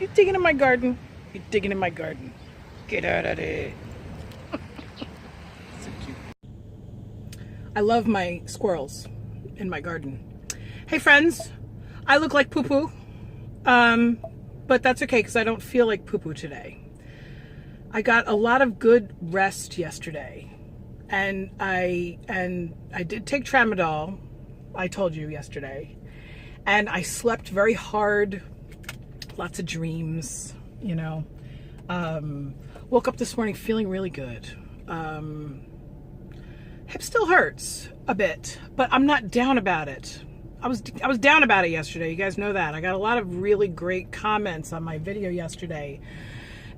You're digging in my garden. You're digging in my garden. Get out of there. So cute. I love my squirrels in my garden. Hey friends, I look like poo-poo. But that's okay because I don't feel like poo-poo today. I got a lot of good rest yesterday. And I did take tramadol, I told you yesterday. And I slept very hard, lots of dreams, you know. Woke up this morning feeling really good. Hip still hurts a bit, but I'm not down about it. I was down about it yesterday. You guys know that. I got a lot of really great comments on my video yesterday.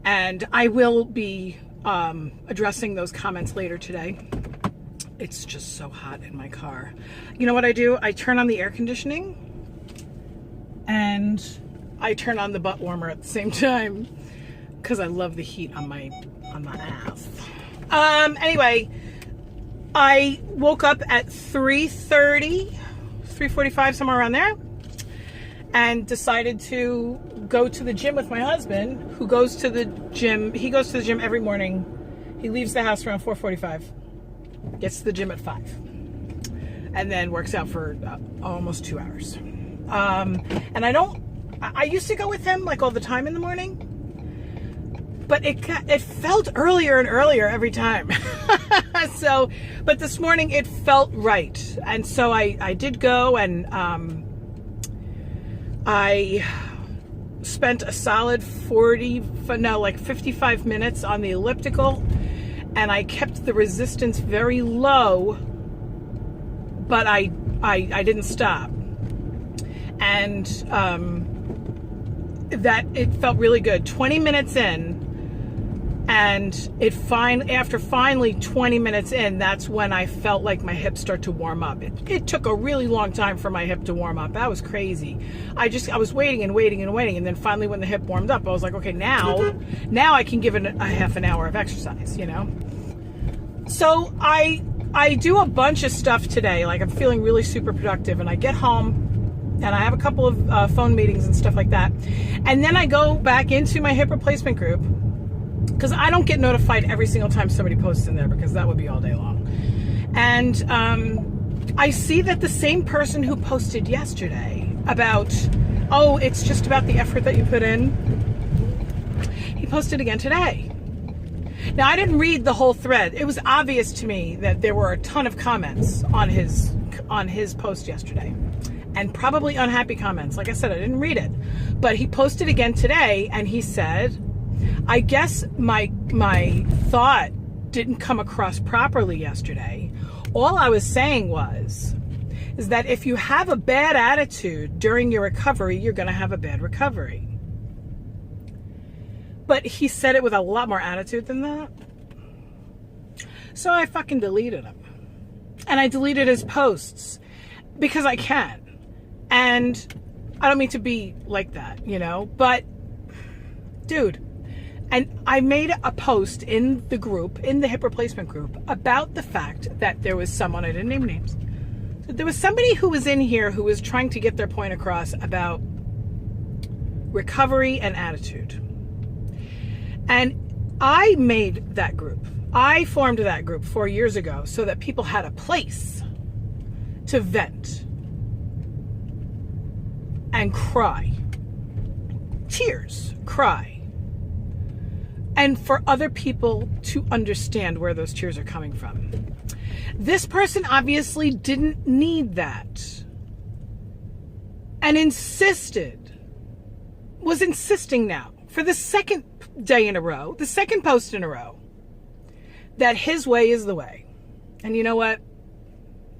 And I will be addressing those comments later today. It's just so hot in my car. You know what I do? I turn on the air conditioning and I turn on the butt warmer at the same time because I love the heat on my ass. Anyway, I woke up at 3:30, 3:45, somewhere around there, and decided to go to the gym with my husband, who goes to the gym. He goes to the gym every morning. He leaves the house around 4:45, gets to the gym at 5, and then works out for almost 2 hours. And I used to go with him like all the time in the morning, but it felt earlier and earlier every time. But this morning it felt right. And so I did go, and I spent a solid 55 minutes on the elliptical, and I kept the resistance very low, but I didn't stop. And that it felt really good. 20 minutes in, and after finally 20 minutes in, that's when I felt like my hips start to warm up. It took a really long time for my hip to warm up. That was crazy. I was waiting and waiting and waiting, and then finally when the hip warmed up, I was like, okay, now I can give it a half an hour of exercise, you know? So I do a bunch of stuff today. Like, I'm feeling really super productive, and I get home and I have a couple of phone meetings and stuff like that. And then I go back into my hip replacement group, because I don't get notified every single time somebody posts in there, because that would be all day long. And I see that the same person who posted yesterday about, oh, it's just about the effort that you put in, he posted again today. Now, I didn't read the whole thread. It was obvious to me that there were a ton of comments on his post yesterday, and probably unhappy comments. Like I said, I didn't read it, but he posted again today, and he said, I guess my thought didn't come across properly yesterday. All I was saying is that if you have a bad attitude during your recovery, you're going to have a bad recovery. But he said it with a lot more attitude than that. So I fucking deleted him. And I deleted his posts because I can. And I don't mean to be like that, you know, but dude. And I made a post in the group, in the hip replacement group, about the fact that there was someone, I didn't name names, but there was somebody who was in here who was trying to get their point across about recovery and attitude. And I made that group. I formed that group 4 years ago so that people had a place to vent and cry. Tears, cry. And for other people to understand where those tears are coming from. This person obviously didn't need that. And was insisting now, for the second day in a row, the second post in a row, that his way is the way. And you know what?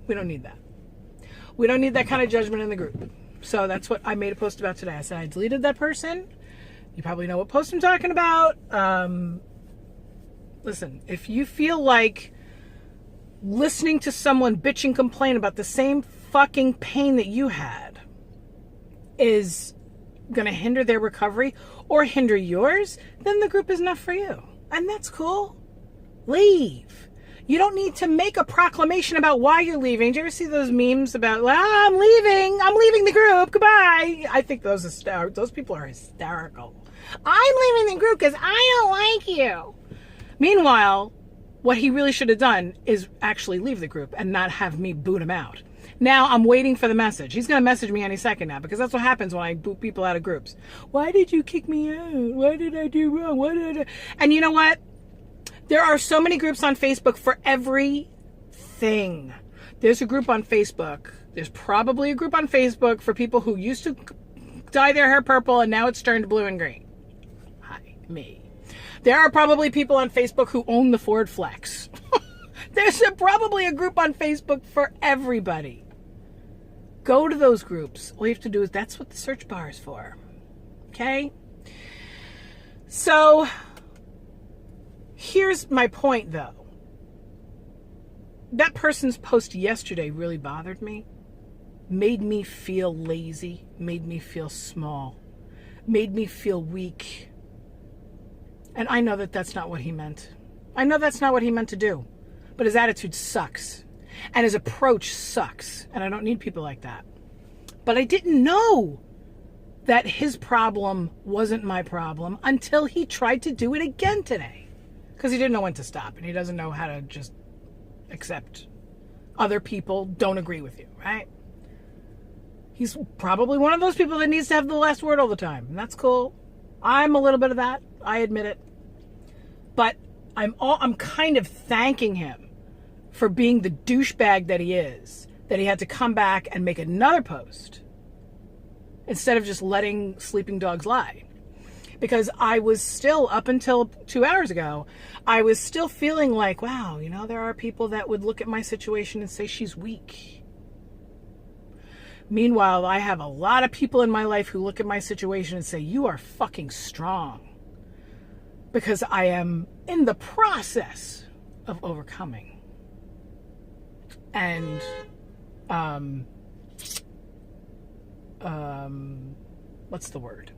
We don't need that. We don't need that kind of judgment in the group. So that's what I made a post about today. I said I deleted that person. You probably know what post I'm talking about. Listen, if you feel like listening to someone bitch and complain about the same fucking pain that you had is going to hinder their recovery or hinder yours, then the group is not for you. And that's cool. Leave. You don't need to make a proclamation about why you're leaving. Do you ever see those memes about, well, I'm leaving the group, goodbye? I think those people are hysterical. I'm leaving the group because I don't like you. Meanwhile, what he really should have done is actually leave the group and not have me boot him out. Now I'm waiting for the message. He's going to message me any second now, because that's what happens when I boot people out of groups. Why did you kick me out? What did I do wrong? What did I... And you know what? There are so many groups on Facebook for everything. There's a group on Facebook. There's probably a group on Facebook for people who used to dye their hair purple and now it's turned blue and green. Hi, me. There are probably people on Facebook who own the Ford Flex. There's probably a group on Facebook for everybody. Go to those groups. All you have to do is, that's what the search bar is for. Okay? So, here's my point, though. That person's post yesterday really bothered me. Made me feel lazy. Made me feel small. Made me feel weak. And I know that that's not what he meant. I know that's not what he meant to do. But his attitude sucks. And his approach sucks. And I don't need people like that. But I didn't know that his problem wasn't my problem until he tried to do it again today. Because he didn't know when to stop. And he doesn't know how to just accept other people don't agree with you, right? He's probably one of those people that needs to have the last word all the time. And that's cool. I'm a little bit of that. I admit it. But I'm kind of thanking him for being the douchebag that he is, that he had to come back and make another post instead of just letting sleeping dogs lie. Because I was still, up until 2 hours ago, I was still feeling like, wow, you know, there are people that would look at my situation and say she's weak. Meanwhile, I have a lot of people in my life who look at my situation and say, you are fucking strong. Because I am in the process of overcoming. And, what's the word?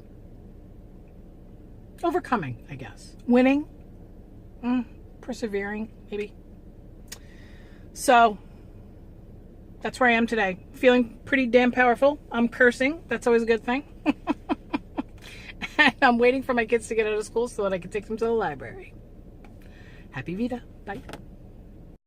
Overcoming, I guess. Winning. Persevering, maybe. So, that's where I am today. Feeling pretty damn powerful. I'm cursing. That's always a good thing. And I'm waiting for my kids to get out of school so that I can take them to the library. Happy Vita. Bye.